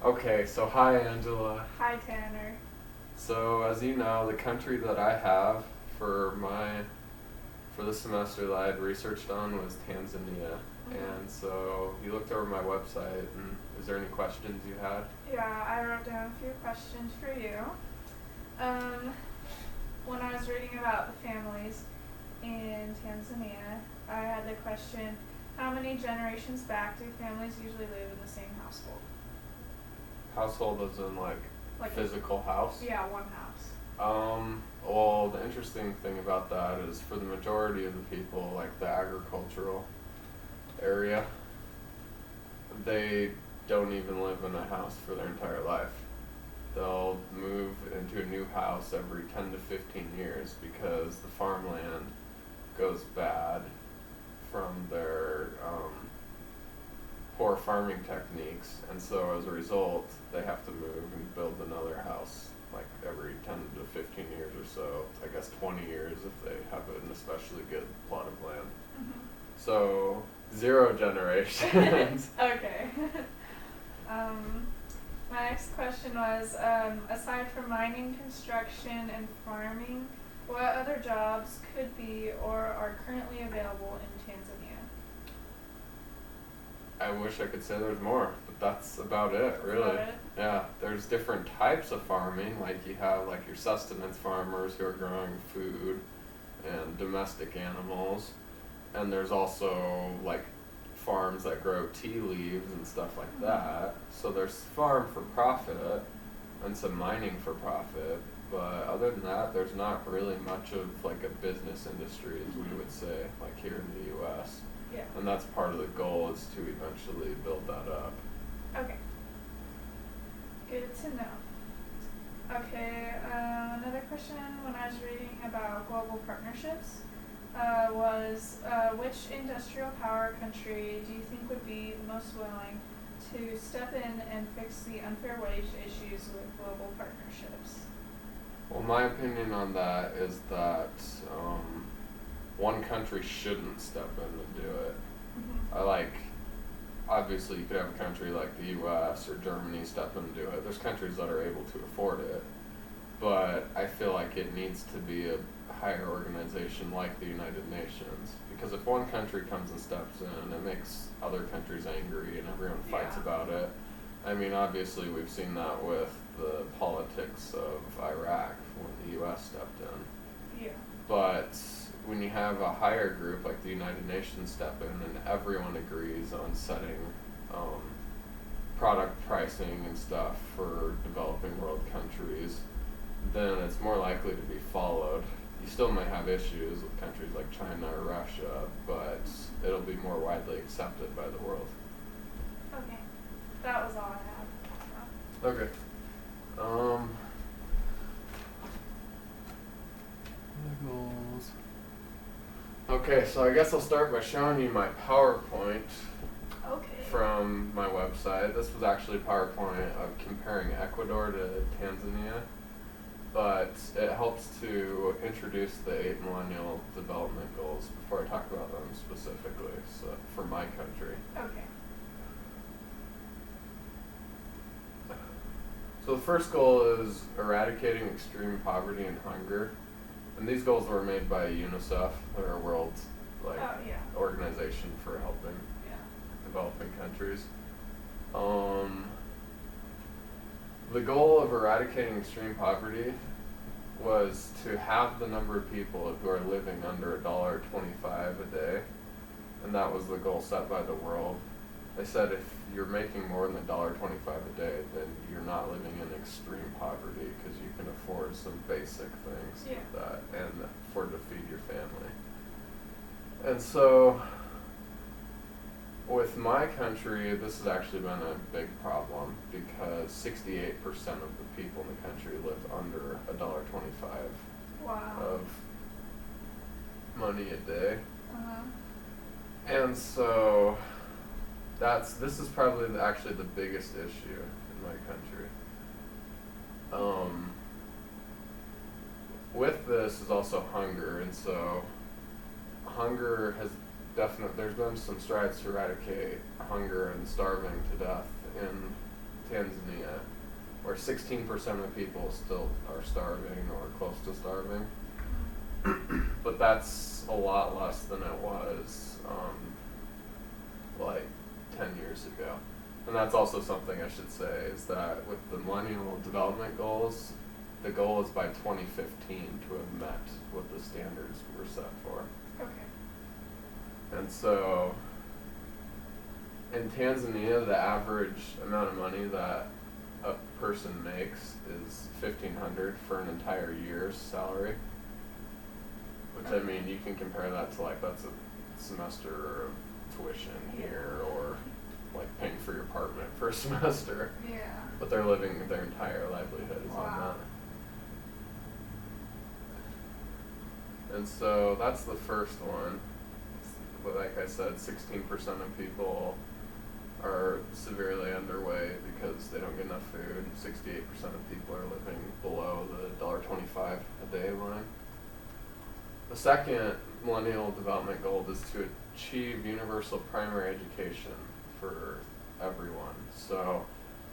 Okay, so hi Angela. Hi, Tanner. So as you know, the country that I have for my for the semester that I had researched on was Tanzania. And so you looked over my website, and is there any questions you had? Yeah, I wrote down a few questions for you. Um, when I was reading about the families in Tanzania, I had the question, how many generations back do families usually live in the same household? Household as in Like, physical house? yeah, one house. Well, the interesting thing about that is for the majority of the people, like the agricultural area, they don't even live in a house for their entire life. They'll move into a new house every 10 to 15 years because the farmland goes bad from their poor farming techniques, and so as a result, they have to move and build another house like every 10 to 15 years or so. I guess 20 years if they have an especially good plot of land. So, zero generations. Okay. My next question was, aside from mining, construction, and farming, what other jobs could be or are currently available in Tanzania? I wish I could say there's more, but that's about it, really. About it? Yeah, there's different types of farming. Like you have like your sustenance farmers who are growing food and domestic animals, and there's also like farms that grow tea leaves and stuff like that. So there's farm for profit and some mining for profit, but other than that, there's not really much of like a business industry, as we would say, like here in the U.S. Yeah. And that's part of the goal, is to eventually build that up. Okay. Good to know. Okay, another question when I was reading about global partnerships was which industrial power country do you think would be the most willing to step in and fix the unfair wage issues with global partnerships? Well, my opinion on that is that one country shouldn't step in and do it. Obviously you could have a country like the US or Germany step in and do it. There's countries that are able to afford it, but I feel like it needs to be a higher organization like the United Nations, because if one country comes and steps in, it makes other countries angry and everyone fights about it. I mean, obviously we've seen that with the politics of Iraq when the US stepped in. Yeah. But when you have a higher group like the United Nations step in and everyone agrees on setting product pricing and stuff for developing world countries, then it's more likely to be followed. You still may have issues with countries like China or Russia, but it'll be more widely accepted by the world. Okay. That was all I had. Okay. Goals. Okay, so I guess I'll start by showing you my PowerPoint Okay. from my website. This was actually a PowerPoint of comparing Ecuador to Tanzania, but it helps to introduce the 8 Millennial Development Goals before I talk about them specifically, so for my country. Okay. So the first goal is eradicating extreme poverty and hunger. And these goals were made by UNICEF, or a world organization for helping developing countries. The goal of eradicating extreme poverty was to have the number of people who are living under $1.25 a day, and that was the goal set by the world. They said if you're making more than $1.25 a day, then you're not living in extreme poverty because you can afford some basic things like that and afford to feed your family. And so, with my country, this has actually been a big problem because 68% of the people in the country live under $1.25 of money a day. And so this is probably actually the biggest issue in my country. With this is also hunger, and so hunger has there's been some strides to eradicate hunger and starving to death in Tanzania, where 16% of people still are starving or close to starving. But that's a lot less than it was like 10 years ago. And that's also something I should say, is that with the Millennial Development Goals, the goal is by 2015 to have met what the standards were set for. Okay. And so in Tanzania, the average amount of money that a person makes is $1,500 for an entire year's salary. Which, I mean, you can compare that to, like, that's a semester of tuition here, or like paying for your apartment for a semester. Yeah. But they're living, their entire livelihood is on that. And so that's the first one. But like I said, 16% of people are severely underweight because they don't get enough food. 68% of people are living below the $1.25 a day line. The second Millennial Development Goal is to achieve universal primary education for everyone. So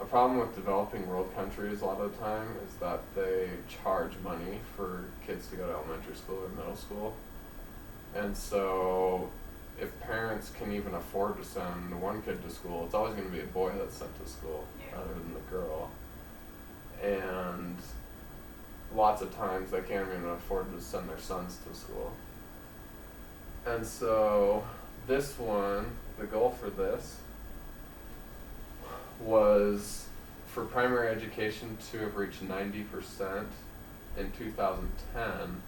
a problem with developing world countries a lot of the time is that they charge money for kids to go to elementary school or middle school. And so if parents can even afford to send one kid to school, it's always going to be a boy that's sent to school rather than the girl. And lots of times they can't even afford to send their sons to school. And so this one, the goal for this was for primary education to have reached 90% in 2010,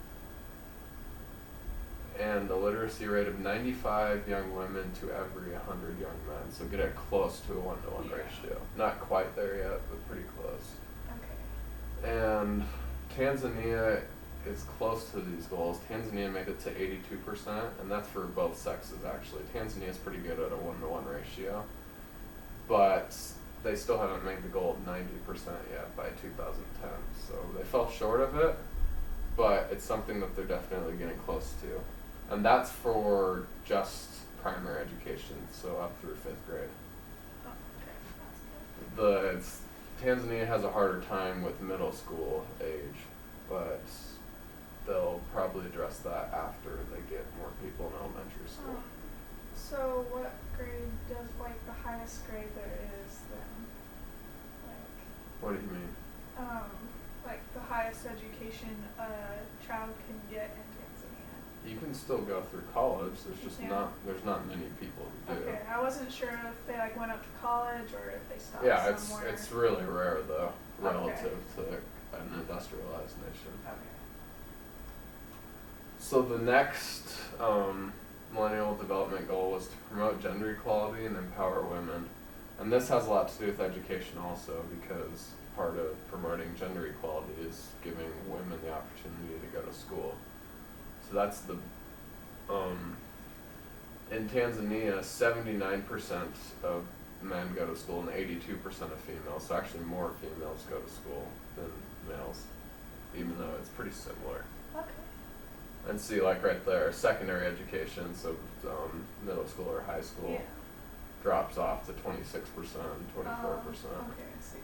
and a literacy rate of 95 young women to every 100 young men. So get it close to a 1-to-1 ratio. Not quite there yet, but pretty close. Okay. And Tanzania is close to these goals. Tanzania made it to 82%, and that's for both sexes actually. Tanzania is pretty good at a 1-to-1 ratio, but they still haven't made the goal of 90% yet by 2010. So they fell short of it, but it's something that they're definitely getting close to. And that's for just primary education, so up through 5th grade. Okay, that's good. Tanzania has a harder time with middle school age, but they'll probably address that after they get more people in elementary school. So what grade does, like, the highest grade there is then? Like, What do you mean? like the highest education a child can get in Tanzania. You can still go through college, there's just Yeah. there's not many people who do. Okay, I wasn't sure if they like went up to college or if they stopped Yeah, somewhere. it's really rare though, Okay. relative to an industrialized nation. Okay. So the next Millennial Development Goal was to promote gender equality and empower women. And this has a lot to do with education also, because part of promoting gender equality is giving women the opportunity to go to school. So that's the, in Tanzania, 79% of men go to school and 82% of females. So actually more females go to school than males, even though it's pretty similar. Okay. And see, like right there, secondary education, so middle school or high school, Yeah. drops off to 26%, 24%. Okay, I see.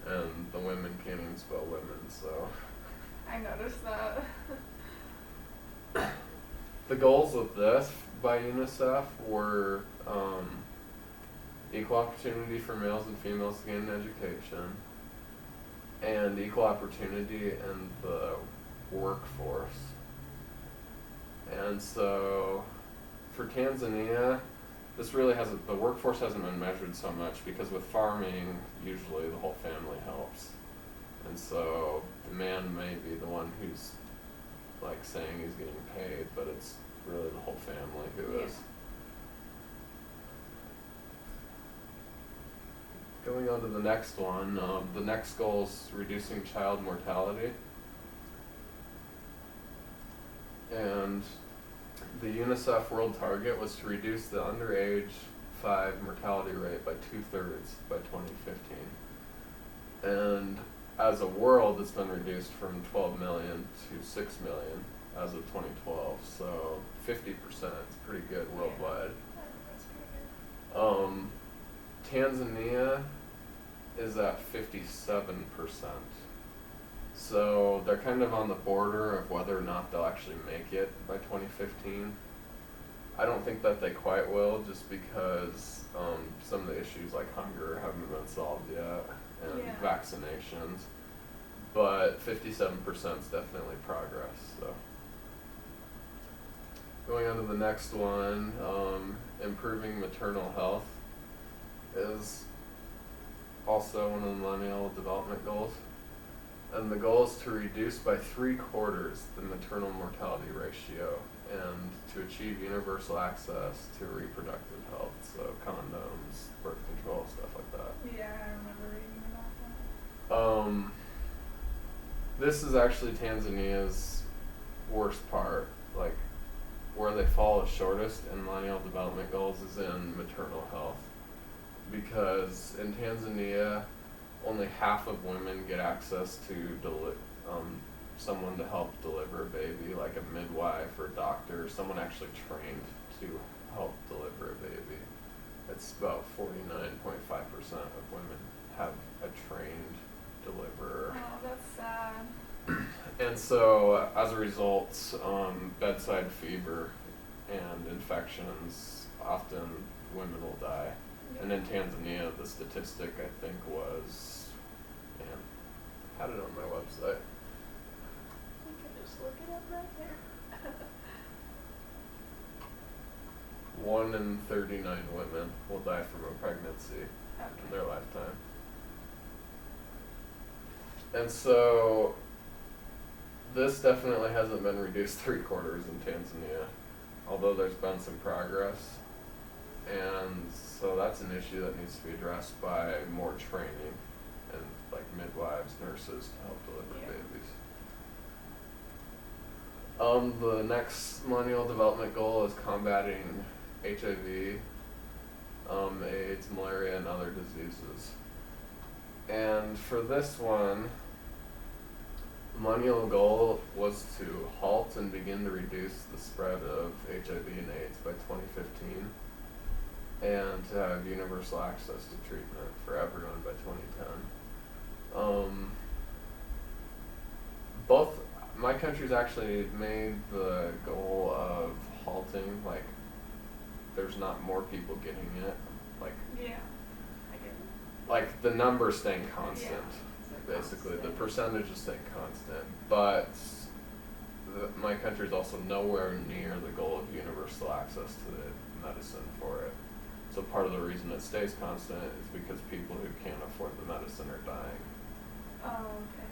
And the women can't even spell women, so. I noticed that. The goals of this by UNICEF were equal opportunity for males and females to gain an education, and equal opportunity in the workforce. And so for Tanzania, this really hasn't, the workforce hasn't been measured so much, because with farming, usually the whole family helps. And so the man may be the one who's like saying he's getting paid, but it's really the whole family who is. Going on to the next one, the next goal is reducing child mortality. And the UNICEF world target was to reduce the underage 5 mortality rate by 2/3 by 2015. And as a world, it's been reduced from 12 million to 6 million as of 2012. So 50% is pretty good worldwide. That's pretty good. Tanzania is at 57%. So they're kind of on the border of whether or not they'll actually make it by 2015. I don't think that they quite will, just because some of the issues like hunger haven't been solved yet, and vaccinations. But 57% is definitely progress. So going on to the next one, improving maternal health is also one of the Millennial Development Goals. And the goal is to reduce by 3/4 the maternal mortality ratio and to achieve universal access to reproductive health, so condoms, birth control, stuff like that. Yeah, I remember reading about that. This is actually Tanzania's worst part. Like, where they fall the shortest in Millennial Development Goals is in maternal health. Because in Tanzania, only half of women get access to someone to help deliver a baby, like a midwife or a doctor, someone actually trained to help deliver a baby. It's about 49.5% of women have a trained deliverer. Oh, that's sad. And so, as a result, bedside fever and infections, often women will die. And in Tanzania, the statistic, I think, was, man, I had it on my website. You can just look it up right there. 1 in 39 women will die from a pregnancy in their lifetime. And so, this definitely hasn't been reduced 3/4 in Tanzania, although there's been some progress. And so that's an issue that needs to be addressed by more training and like midwives, nurses to help deliver babies. The next Millennial Development Goal is combating HIV, AIDS, malaria, and other diseases. And for this one, the Millennial Goal was to halt and begin to reduce the spread of HIV and AIDS by 2015. And to have universal access to treatment for everyone by 2010. Both my countries actually made the goal of halting, like there's not more people getting it, like Yeah, I get it. like the number staying constant, basically constant. the percentage is staying constant, but my country is also nowhere near the goal of universal access to the medicine for it. So part of the reason it stays constant is because people who can't afford the medicine are dying. Oh, okay.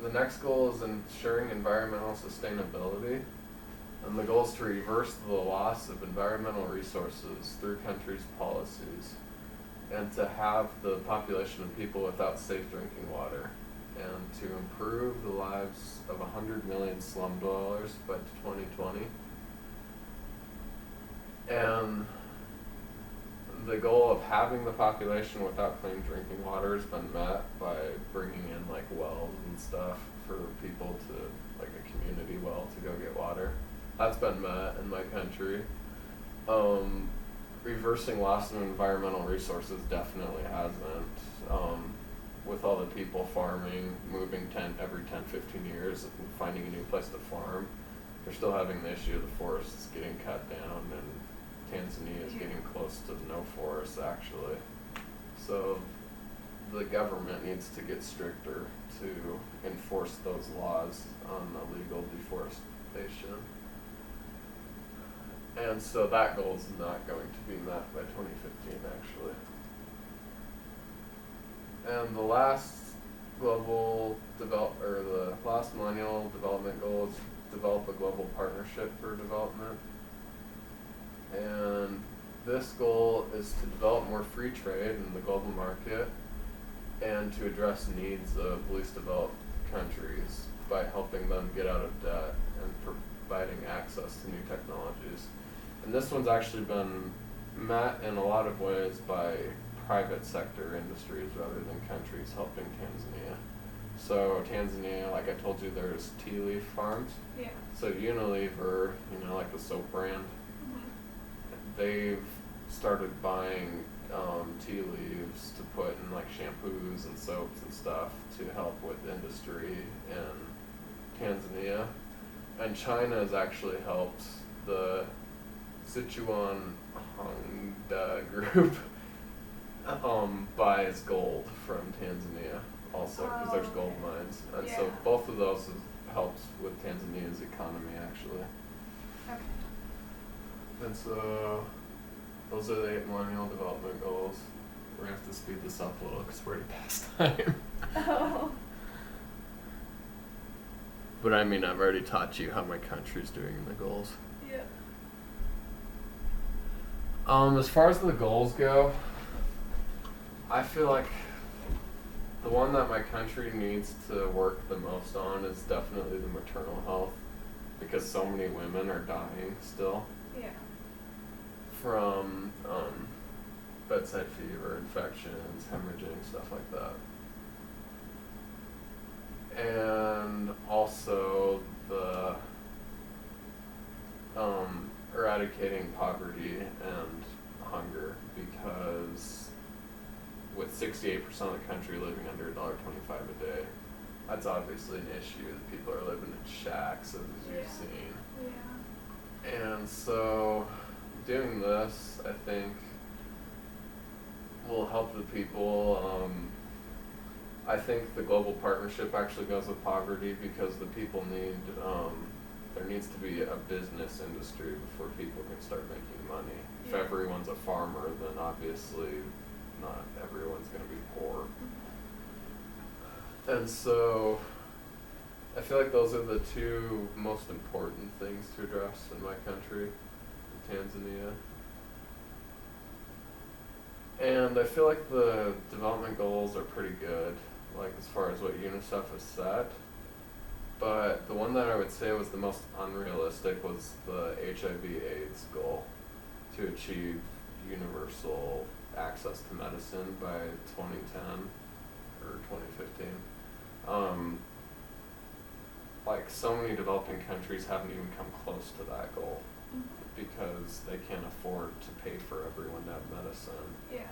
The next goal is ensuring environmental sustainability. And the goal is to reverse the loss of environmental resources through countries' policies and to have the population of people without safe drinking water, and to improve the lives of 100 million slum dwellers by 2020. And the goal of having the population without clean drinking water has been met by bringing in like wells and stuff for people to, like a community well to go get water. That's been met in my country. Reversing loss of environmental resources definitely hasn't. With all the people farming, moving every 10, 15 years and finding a new place to farm, they're still having the issue of the forests getting cut down, and Tanzania is getting close to no forests actually. So the government needs to get stricter to enforce those laws on illegal deforestation. And so that goal is not going to be met by 2015 actually. And the last the last Millennial Development Goal is develop a global partnership for development. And this goal is to develop more free trade in the global market and to address needs of least developed countries by helping them get out of debt and providing access to new technologies. And this one's actually been met in a lot of ways by private sector industries rather than countries helping Tanzania. So Tanzania, like I told you, there's tea leaf farms. Yeah. So Unilever, like the soap brand, they've started buying tea leaves to put in like shampoos and soaps and stuff to help with industry in Tanzania. And China has actually helped the Sichuan Hongda group buys gold from Tanzania also because there's gold mines. And so both of those have helped with Tanzania's economy actually. Okay. And so those are the 8 Millennial Development Goals. We're going to have to speed this up a little because we're already past time. Oh. But I mean, I've already taught you how my country's doing in the goals. Yeah. As far as the goals go, I feel like the one that my country needs to work the most on is definitely the maternal health, because so many women are dying still. Yeah. From bedside fever, infections, hemorrhaging, stuff like that. And also the eradicating poverty and hunger, because with 68% of the country living under $1.25 a day, that's obviously an issue. People are living in shacks, as you've seen. Yeah. And so doing this, I think, will help the people. I think the global partnership actually goes with poverty because the people need, there needs to be a business industry before people can start making money. If everyone's a farmer, then obviously not everyone's going to be poor. And so I feel like those are the 2 most important things to address in my country, Tanzania. And I feel like the development goals are pretty good, like as far as what UNICEF has set. But the one that I would say was the most unrealistic was the HIV/AIDS goal, to achieve universal access to medicine by 2010 or 2015. Like so many developing countries haven't even come close to that goal because they can't afford to pay for everyone to have medicine. Yeah.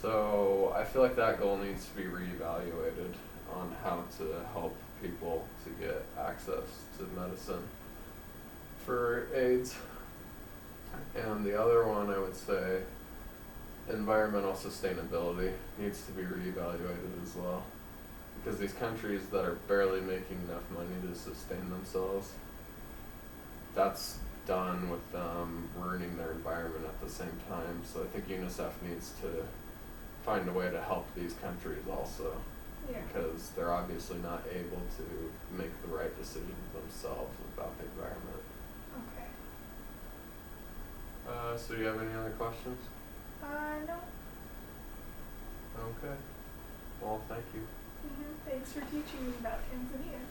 So I feel like that goal needs to be reevaluated on how to help people to get access to medicine for AIDS. And the other one, I would say, environmental sustainability needs to be reevaluated as well. Because these countries that are barely making enough money to sustain themselves, that's done with them ruining their environment at the same time. So I think UNICEF needs to find a way to help these countries also. Yeah. Because they're obviously not able to make the right decisions themselves about the environment. Okay. So do you have any other questions? No. Okay. Well, thank you. Thanks for teaching me about Tanzania.